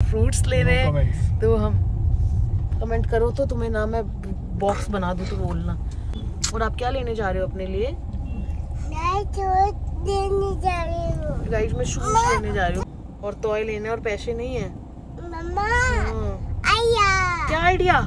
Fruits ले रहे हैं, तो हम कमेंट करो तो तुम्हें ना मैं बॉक्स बना दूँ तो बोलना। और आप क्या लेने जा रहे हो अपने लिए? गाइस मैं शूज लेने जा रही हूँ और टॉय लेने, और पैसे नहीं है। क्या idea?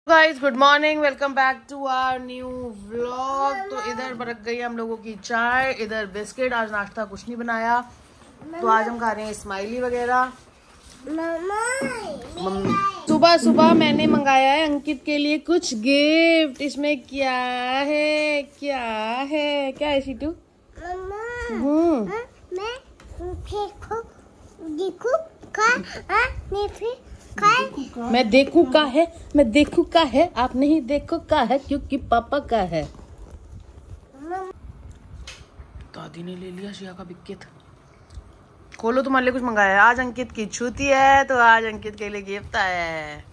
Guys good morning, welcome back to our new vlog. तो इधर बरक गई हम लोगों की चाय, इधर बिस्किट। आज नाश्ता कुछ नहीं बनाया, तो आज हम खा रहे हैं स्माइली वगैरह। सुबह सुबह मैंने मंगाया है अंकित के लिए कुछ गिफ्ट। इसमें क्या है क्या है क्या है सीटू? मैं देखूं का है, मैं देखूं का है, आप नहीं देखो का है क्योंकि पापा का है। दादी ने ले लिया शिया का बिस्किट। खोलो, तुम्हारे लिए कुछ मंगाया है। आज अंकित की छुट्टी है, तो आज अंकित के लिए गिफ्ट आया है।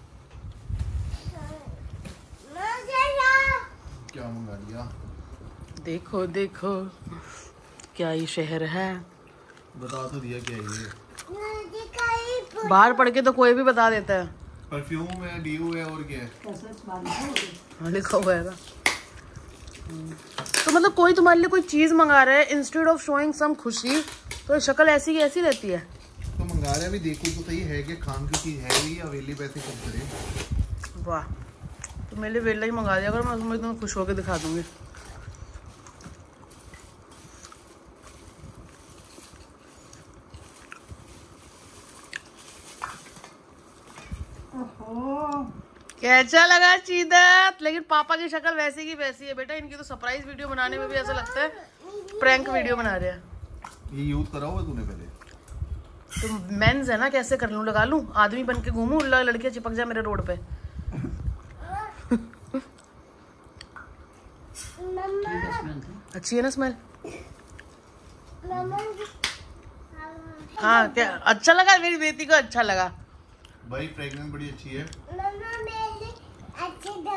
क्या मंगा लिया? देखो देखो क्या ये शहर है। बता तो दिया क्या ये। बाहर पढ़ के तो कोई भी बता देता है। परफ्यूम है, डीओ है, और क्या है लिखा हुआ है ना। तो मतलब कोई तुम्हारे लिए कोई चीज मंगा रहा है, इंस्टेड ऑफ शोइंग सम खुशी, तो शक्ल ऐसी की ऐसी रहती है। तो मंगा रहा है, भी देखो तो सही है कि खान की चीज है ही, अवेली पैसे कम करे। वाह, तो मेरे लिए वेला ही मंगा दिया अगर मैं तुम्हें खुश होकर दिखा दूंगी। कैसा लगा चीदत? लेकिन पापा की शक्ल वैसी की वैसी है बेटा। इनकी तो सरप्राइज वीडियो बनाने में भी ऐसा लगता है प्रैंक वीडियो बना रहे हैं। ये यूज करा हुआ तूने पहले? तो मेंस है ना, कैसे कर लूं, लगा लूं, आदमी बन के घूमूं, लड़कियां चिपक जाए मेरे रोड पे। अच्छी है ना स्मेल? हाँ, क्या अच्छा लगा? मेरी बेटी को अच्छा लगा भाई। फ्रेगनेंस बड़ी अच्छी है।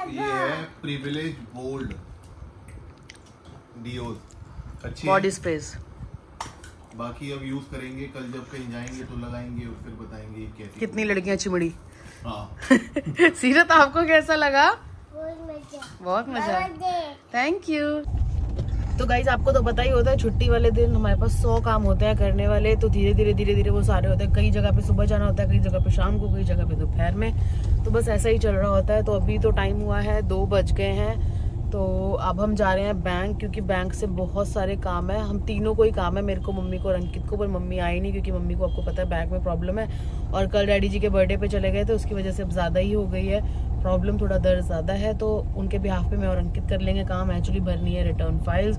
ये है प्रिविलेज बोल्ड डीओ, अच्छी बॉडी स्प्रेस। बाकी अब यूज करेंगे, कल जब कहीं जाएंगे तो लगाएंगे और फिर बताएंगे कैसी। कितनी लड़कियां चिमड़ी। हाँ। सीरत आपको कैसा लगा? बहुत मजा। Thank you. तो गाइज आपको तो पता ही होता है, छुट्टी वाले दिन हमारे पास 100 काम होते हैं करने वाले। तो धीरे धीरे वो सारे होते हैं। कई जगह पे सुबह जाना होता है, कई जगह पे शाम को, कई जगह पे दोपहर में। तो बस ऐसा ही चल रहा होता है। तो अभी तो टाइम हुआ है 2 बज गए हैं। तो अब हम जा रहे हैं बैंक, क्योंकि बैंक से बहुत सारे काम है। हम तीनों को ही काम है, मेरे को, मम्मी को और अंकित को। पर मम्मी आई नहीं क्योंकि मम्मी को आपको पता है बैंक में प्रॉब्लम है, और कल डैडी जी के बर्थडे पे चले गए थे, उसकी वजह से अब ज़्यादा ही हो गई है प्रॉब्लम, थोड़ा दर्द ज़्यादा है। तो उनके बिहाफ पे मैं और अंकित कर लेंगे काम। एक्चुअली भरनी है रिटर्न फाइल्स।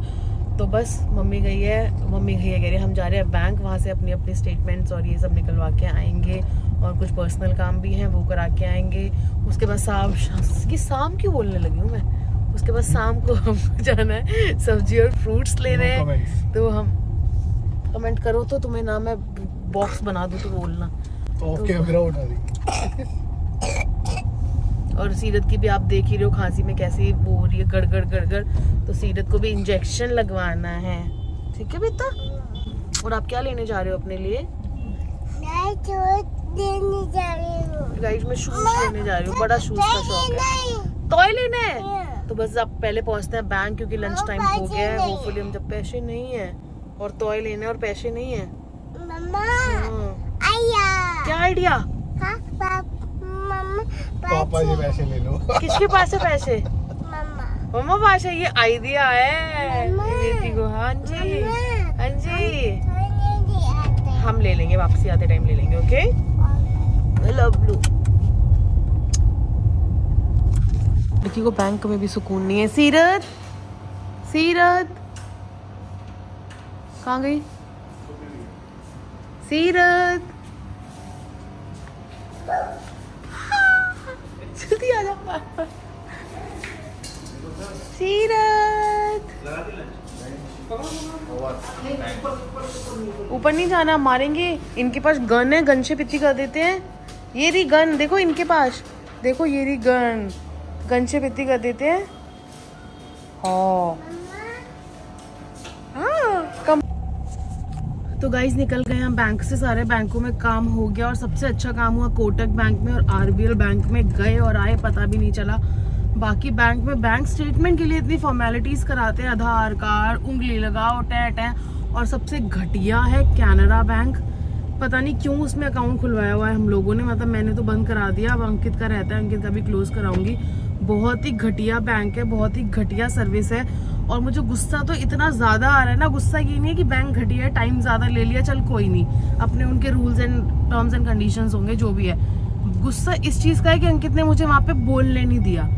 तो बस मम्मी गई है कह रही है हम जा रहे हैं बैंक, वहाँ से अपनी अपनी स्टेटमेंट्स और ये सब निकलवा के आएंगे, और कुछ पर्सनल काम भी हैं वो करा के आएंगे। उसके बाद शाम क्यों बोलने लगी हूँ मैं। उसके बाद शाम को हम जाना है सब्जी और फ्रूट्स ले रहे हैं, तो हम कमेंट करो तो तुम्हें ना मैं बॉक्स बना दूँ तो बोलना। कैमरा उठा दी। और सीरत की भी आप देख ही रहे हो खांसी में कैसी वो हो रही है, गड़गड़। तो सीरत को भी इंजेक्शन लगवाना है, ठीक है बेटा? और आप क्या लेने जा रहे हो अपने लिए? गाइस मैं शूज लेने जा रही हूँ, बड़ा शूज का शौक है। टॉय लेना है? तो बस आप पहले पहुंचते हैं बैंक, क्योंकि लंच टाइम हो गया है। होपफुली हम, जब पैसे नहीं है और टॉय लेने और पैसे नहीं है। क्या आइडिया? पापा जी पैसे ले लो। किसके पास है पैसे? मम्मा पास है। ये आइडिया है बेटी को। हाँ जी, हाँ जी, हम ले लेंगे, वापसी आते टाइम ले लेंगे। Okay, love you. लड़की को बैंक में भी सुकून नहीं है। सीरत कहाँ गई? सीरत जल्दी आ जा। सीरत ऊपर नहीं जाना, मारेंगे। इनके पास गन है, गन से पिट्टी कर देते हैं। ये रही गन, देखो इनके पास, देखो ये रही गन, गन से पिट्टी कर देते हैं। हाँ, कम तो गाइस निकल गए हम बैंक से, सारे बैंकों में काम हो गया और सबसे अच्छा काम हुआ कोटक बैंक में और आरबीएल बैंक में गए और आए, पता भी नहीं चला। बाकी बैंक में बैंक स्टेटमेंट के लिए इतनी फॉर्मेलिटीज कराते हैं, आधार कार्ड, उंगली लगाओ, टैट है। और सबसे घटिया है कैनरा बैंक, पता नहीं क्यों उसमें अकाउंट खुलवाया हुआ है हम लोगों ने, मतलब मैंने तो बंद करा दिया, अब अंकित का रहता है, अंकित का भी क्लोज कराऊंगी। बहुत ही घटिया बैंक है, बहुत ही घटिया सर्विस है। और मुझे गुस्सा तो इतना ज्यादा आ रहा है ना, गुस्सा ये नहीं है कि बैंक घटिया है, टाइम ज्यादा ले लिया, चल कोई नहीं, अपने उनके rules and terms and conditions होंगे जो भी है। गुस्सा इस चीज का है कि अंकित ने मुझे वहां पे बोलने नहीं दिया।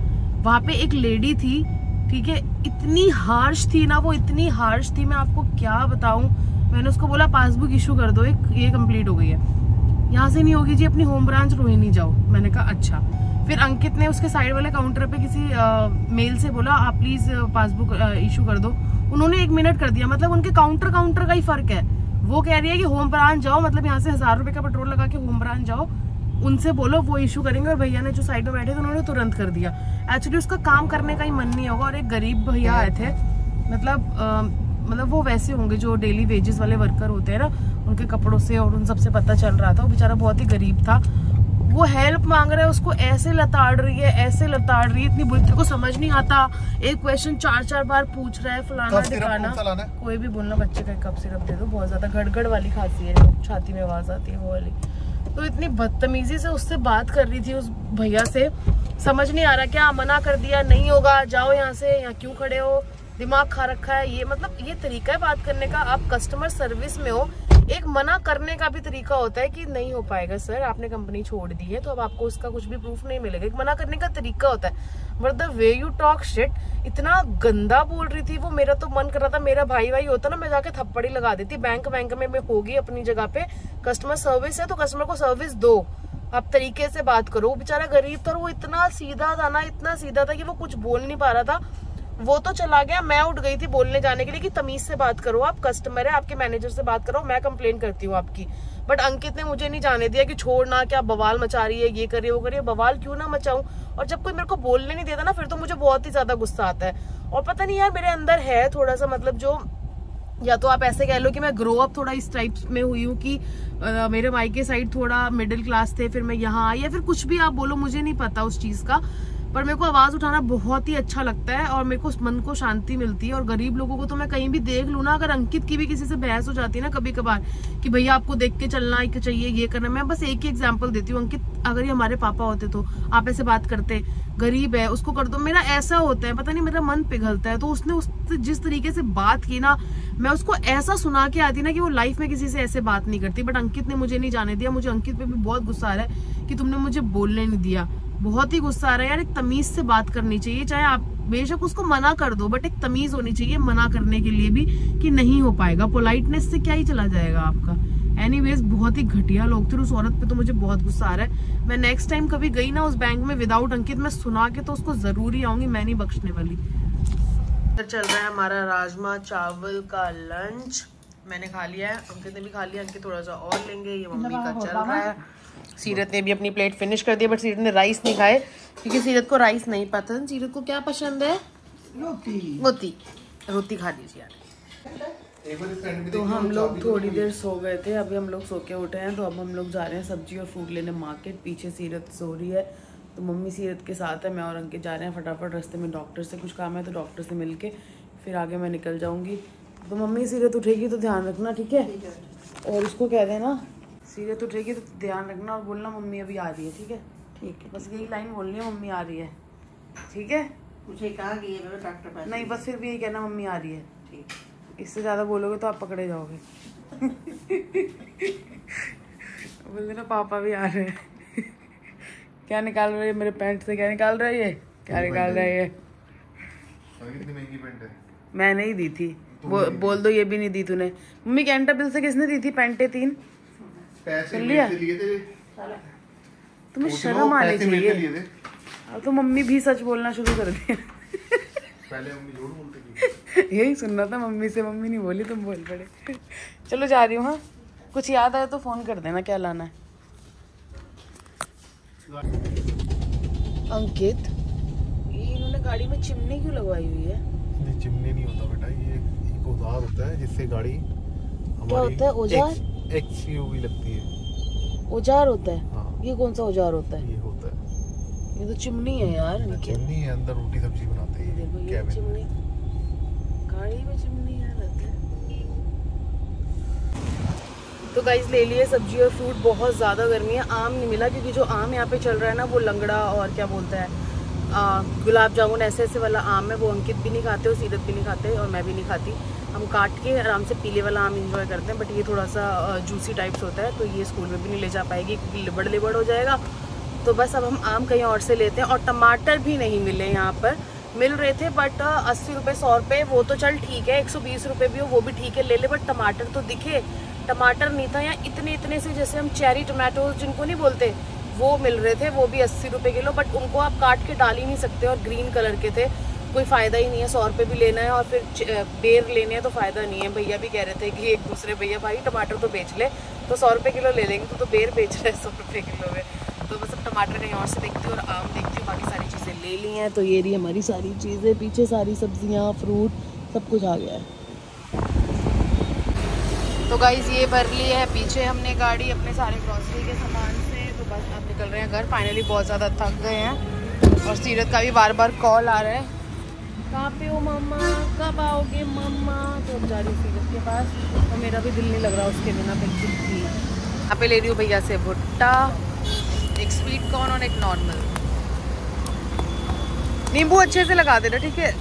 वहां पे एक लेडी थी, ठीक है, इतनी हार्श थी ना वो, इतनी हार्श थी, मैं आपको क्या बताऊं। मैंने उसको बोला पासबुक इशू कर दो, एक ये कंप्लीट हो गई है, यहाँ से नहीं होगी जी, अपनी होम ब्रांच रोहिणी जाओ। मैंने कहा अच्छा। फिर अंकित ने उसके साइड वाले काउंटर पे किसी मेल से बोला आप प्लीज पासबुक इशू कर दो, उन्होंने 1 मिनट कर दिया। मतलब उनके काउंटर का ही फर्क है। वो कह रही है कि होम ब्रांच जाओ, मतलब यहाँ से 1000 रुपए का पेट्रोल लगा के होम ब्रांच जाओ, उनसे बोलो वो इशू करेंगे। और भैया ने जो साइड में बैठे थे उन्होंने तुरंत कर दिया। एक्चुअली उसका काम करने का ही मन नहीं होगा। और एक गरीब भैया आए थे, मतलब वो वैसे होंगे जो डेली वेजेस वाले वर्कर होते हैं ना, उनके कपड़ों से और उन सबसे पता चल रहा था। वो बेचारा बहुत ही गरीब था, वो हेल्प मांग रहा है, उसको ऐसे लताड़ रही है, ऐसे लताड़ रही है, इतनी बुद्धि को समझ नहीं आता। एक क्वेश्चन 4-4 बार पूछ रहा है, फलाना ढिकाना। कोई भी बोलना बच्चे का कप सिरप दे दो, बहुत ज्यादा गड़गड़ वाली खांसी है, छाती में आवाज आती है वो वाली। तो इतनी बदतमीजी से उससे बात कर रही थी उस भैया से, समझ नहीं आ रहा क्या मना कर दिया, नहीं होगा जाओ यहाँ से, यहाँ क्यों खड़े हो, दिमाग खा रखा है ये। मतलब ये तरीका है बात करने का। आप कस्टमर सर्विस में हो, एक मना करने का भी तरीका होता है कि नहीं हो पाएगा सर, आपने कंपनी छोड़ दी है तो अब आपको उसका कुछ भी प्रूफ नहीं मिलेगा। एक मना करने का तरीका होता है। But the way you talk shit, इतना गंदा बोल रही थी वो, मेरा तो मन कर रहा था मेरा भाई होता ना, मैं जाके थप्पड़ी लगा देती। बैंक में मैं होगी अपनी जगह पे, कस्टमर सर्विस है तो कस्टमर को सर्विस दो, आप तरीके से बात करो। वो बेचारा गरीब था, वो इतना सीधा था ना, इतना सीधा था कि वो कुछ बोल नहीं पा रहा था। वो तो चला गया, मैं उठ गई थी बोलने जाने के लिए कि तमीज से बात करो, आप कस्टमर है, आपके मैनेजर से बात करो, मैं कंप्लेन करती हूँ आपकी। बट अंकित ने मुझे नहीं जाने दिया कि छोड़ना, क्या बवाल मचा रही है, ये करिए वो करिए। बवाल क्यों ना मचाऊं, और जब कोई मेरे को बोलने नहीं देता ना, फिर तो मुझे बहुत ही ज्यादा गुस्सा आता है। और पता नहीं यार, मेरे अंदर है थोड़ा सा, मतलब जो, या तो आप ऐसे कह लो कि मैं ग्रो अप थोड़ा इस टाइप में हुई हूँ कि मेरे मायके साइड थोड़ा मिडिल क्लास थे, फिर मैं यहाँ आई, या फिर कुछ भी आप बोलो, मुझे नहीं पता उस चीज का। पर मेरे को आवाज उठाना बहुत ही अच्छा लगता है और मेरे को मन को शांति मिलती है। और गरीब लोगों को तो मैं कहीं भी देख लूँ ना, अगर अंकित की भी किसी से बहस हो जाती है ना कभी कभार कि भैया आपको देख के चलना चाहिए, ये करना, मैं बस एक ही एग्जांपल देती हूँ, अंकित अगर ये हमारे पापा होते तो आप ऐसे बात करते, गरीब है उसको कर दो, मेरा ऐसा होता है, पता नहीं मेरा मन पिघलता है। तो उसने जिस तरीके से बात की ना, मैं उसको ऐसा सुना के आती ना कि वो लाइफ में किसी से ऐसे बात नहीं करती। बट अंकित ने मुझे नहीं जाने दिया। मुझे अंकित पे भी बहुत गुस्सा आ रहा है कि तुमने मुझे बोलने नहीं दिया, बहुत ही गुस्सा आ रहा है यार। एक तमीज से बात करनी चाहिए, चाहे आप बेशक उसको मना कर दो, बट एक तमीज होनी चाहिए मना करने के लिए भी कि नहीं हो पाएगा। पोलाइटनेस से क्या ही चला जाएगा आपका। एनीवेज बहुत ही घटिया लोग थे, उस औरत पे तो मुझे बहुत गुस्सा आ रहा है। मैं नेक्स्ट टाइम कभी गई ना उस बैंक में विदाउट अंकित, मैं सुना के तो उसको जरूरी आऊंगी, मैं नहीं बख्शने वाली। चल रहा है हमारा राजमा चावल का लंच, मैंने खा लिया है, अंकित ने भी खा लिया, अंकित थोड़ा सा और लेंगे, ये मम्मी का चल रहा है। सीरत ने भी अपनी प्लेट फिनिश कर दी, बट सीरत ने राइस नहीं खाए क्योंकि सीरत को राइस नहीं पसंद। सीरत को क्या पसंद है? रोटी। रोटी खा लीजिए यार। तो हम लोग थोड़ी देर सो गए थे, अभी हम लोग सो के उठे हैं, तो अब हम लोग जा रहे हैं सब्जी और फ्रूट लेने मार्केट। पीछे सीरत सो रही है, तो मम्मी सीरत के साथ है, मैं और अंकित जा रहे हैं फटाफट। रास्ते में डॉक्टर से कुछ काम है, तो डॉक्टर से मिलके फिर आगे मैं निकल जाऊंगी। तो मम्मी सीरत उठेगी तो ध्यान रखना, ठीक है? और उसको कह देना सीरत उठेगी तो ध्यान रखना और बोलना मम्मी अभी आ रही है, ठीक है? ठीक है, बस यही लाइन बोलनी है, मम्मी आ रही है, ठीक है? मुझे कहा गई है डॉक्टर पास, नहीं बस फिर भी यही कहना मम्मी आ रही है, ठीक। इससे ज्यादा बोलोगे तो आप पकड़े जाओगे। बोल देना पापा भी आ रहे हैं। क्या निकाल रही है मेरे पैंट से? क्या निकाल रही है? क्या निकाल रही है? कितनी महंगी पैंट है? मैं नहीं दी थी, बोल दो ये भी नहीं दी तूने। मम्मी कैंटा बिल से किसने दी थी पैंटे 3? पैसे लिए थे। तुम्हें शर्म आनी चाहिए। अब तो मम्मी भी सच बोलना शुरू कर दी। पहले मम्मी झूठ बोलती थी। यही सुनना था मम्मी से, मम्मी नहीं बोली, तुम बोल पड़े। चलो जा रही हूँ, हाँ कुछ याद आया तो फोन कर देना क्या लाना है। अंकित, ये इन्होंने गाड़ी में चिमनी क्यों लगवाई हुई है? ये चिमनी नहीं होता बेटा, ये एक औजार होता है जिससे गाड़ी क्या होता है? औजार? XUV लगती है। औजार होता है? हाँ। ये कौन सा औजार होता है? ये होता है, ये तो चिमनी है यार। चिमनी है, अंदर रोटी सब्जी बनाते हैं। देखो ये कैबिन चिमनी, गाड़ी में चिमनी है। तो गाइस ले लिए सब्जी और फ्रूट। बहुत ज़्यादा गर्मी है, आम नहीं मिला क्योंकि जो आम यहाँ पे चल रहा है ना वो लंगड़ा और क्या बोलते हैं गुलाब जामुन ऐसे ऐसे वाला आम है, वो अंकित भी नहीं खाते और सीरत भी नहीं खाते और मैं भी नहीं खाती। हम काट के आराम से पीले वाला आम इंजॉय करते हैं, बट ये थोड़ा सा जूसी टाइप्स होता है तो ये स्कूल में भी नहीं ले जा पाएगी क्योंकि लिबड़ हो जाएगा। तो बस अब हम आम कहीं और से लेते हैं। और टमाटर भी नहीं मिले यहाँ पर, मिल रहे थे बट 80 रुपये 100 रुपये वो तो चल ठीक है, 120 रुपये भी हो वो भी ठीक है, ले ले। बट टमाटर तो दिखे, टमाटर नहीं था। यहाँ इतने इतने से जैसे हम चेरी टमाटोज जिनको नहीं बोलते वो मिल रहे थे, वो भी 80 रुपये किलो। बट उनको आप काट के डाल ही नहीं सकते और ग्रीन कलर के थे, कोई फ़ायदा ही नहीं है। 100 रुपये भी लेना है और फिर बेर लेने हैं तो फ़ायदा नहीं है। भैया भी कह रहे थे कि एक दूसरे भैया भाई टमाटर तो बेच ले, तो 100 रुपये किलो ले लेंगे, तो बेर बेच रहे हैं 100 रुपये किलो में। तो बस अब टमाटर कहीं और से देखती हूँ और आम देखती हूँ। बाकी सारी चीज़ें ले ली हैं। तो ये रही हमारी सारी चीज़ें, पीछे सारी सब्जियाँ फ्रूट सब कुछ आ गया है। तो गाइज ये भर ली है पीछे हमने गाड़ी अपने सारे ग्रॉसरी के सामान से। तो बस अब निकल रहे हैं घर। फाइनली बहुत ज़्यादा थक गए हैं और सीरत का भी बार बार कॉल आ रहा है, कहाँ पे हो मम्मा, कब आओगे मम्मा। तो अब जा रही हूँ सीरत के पास और मेरा भी दिल नहीं लग रहा उसके बिना बिल्कुल भी। यहाँ पे ले रही हूँ भैया से भुट्टा, एक स्वीट कॉर्न और एक नॉर्मल। नींबू अच्छे से लगा देना ठीक है।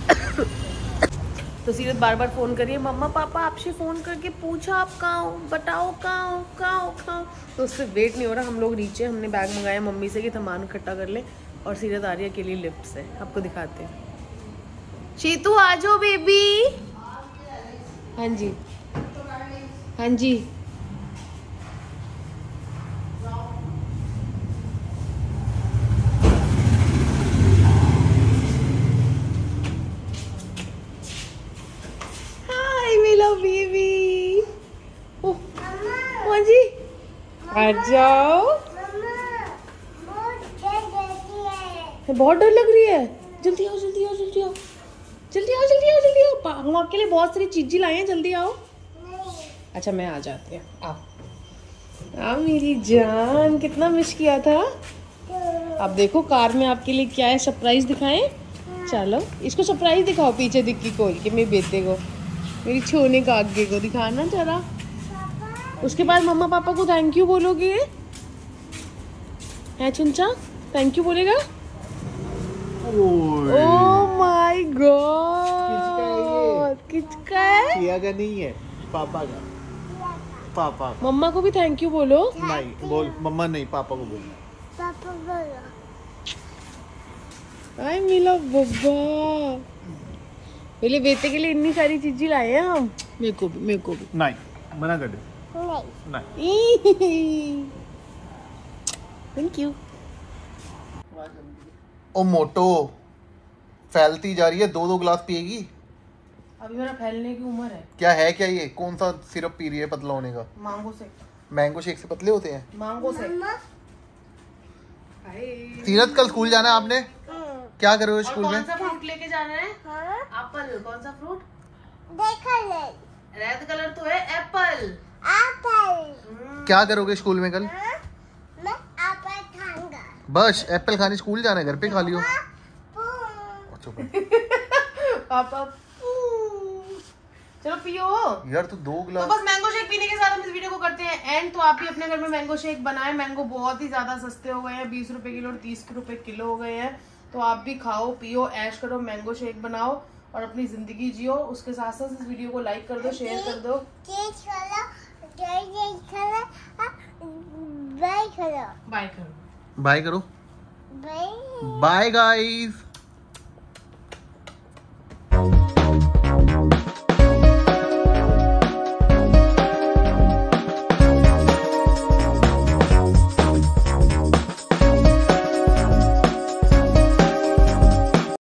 तो सीरत बार बार फ़ोन करिए, मम्मा पापा आपसे फ़ोन करके पूछा आप कहाँ हो, बताओ कहाँ हो कहाँ हो कहाँ हो। तो उससे वेट नहीं हो रहा। हम लोग नीचे हमने बैग मंगाया मम्मी से कि सामान इकट्ठा कर ले और सीरत आ रही है अकेली लिफ्ट से। आपको दिखाते हैं। शीतू आ जाओ बेबी। हाँ जी हाँ जी। बेबी हाँ जी आ जाओ। बहुत डर लग रही है। जल्दी आओ जल्दी आओ जल्दी आओ जल्दी आओ जल्दी आओ जल्दी आओ। हम आपके लिए बहुत सारी चीजें लाए हैं, जल्दी आओ। अच्छा मैं आ जाती हूँ, आओ मेरी जान। कितना मिस किया था। अब देखो कार में आपके लिए क्या है, सरप्राइज दिखाएं। चलो इसको सरप्राइज दिखाओ, पीछे डिक्की खोल के मेरे बेटे को, मेरी छोने का आगे को दिखाना जरा। उसके बाद मम्मा पापा को थैंक यू बोलोगे है चुंचा, थैंक यू बोलेगा। ओह माय गॉड, किसका है? किया का नहीं है, पापा का। पापा मम्मा को भी थैंक यू बोलो। नहीं बोल, मम्मा नहीं पापा को बोल। पापा बोलो। आई मिला बब्बा, मेरे बेटे के लिए इतनी सारी चीजें लाए हैं हम। मेरे को भी नहीं, मना कर दे। नहीं थैंक यू। ओ मोटो फैलती जा रही है, 2-2 गिलास पिएगी। अभी मेरा फैलने की उम्र है। क्या है क्या ये, कौन सा सिरप पी रही है पतला होने का? Mango shake. मैंगो शेक से पतले होते हैं? Mango shake. सीरत कल स्कूल जाना है आपने, क्या करोगे स्कूल में? कौन सा फ्रूट लेके जाना है? एप्पल। कौन सा फ्रूट? रेड कलर तो है एप्पल। एप्पल। क्या करोगे स्कूल में कल? मैं एप्पल खाऊंगा। बस एप्पल खाने स्कूल जाना है, घर पे खा लियो। पापा चलो पियो यार। तो 2 गिलास। तो बस मैंगो शेक पीने के साथ हम इस वीडियो को करते हैं एंड। तो आप भी अपने घर में मैंगो शेक बनाएं। मैंगो बहुत ही ज्यादा सस्ते हो गए हैं, 20 रुपए किलो और 30 रुपए किलो हो गए हैं। तो आप भी खाओ पियो ऐश करो, मैंगो शेक बनाओ और अपनी जिंदगी जियो। उसके साथ साथ इस वीडियो को लाइक कर दो, शेयर कर दो, बाय करो। बाय करो, बाय करो, बाय गाइस।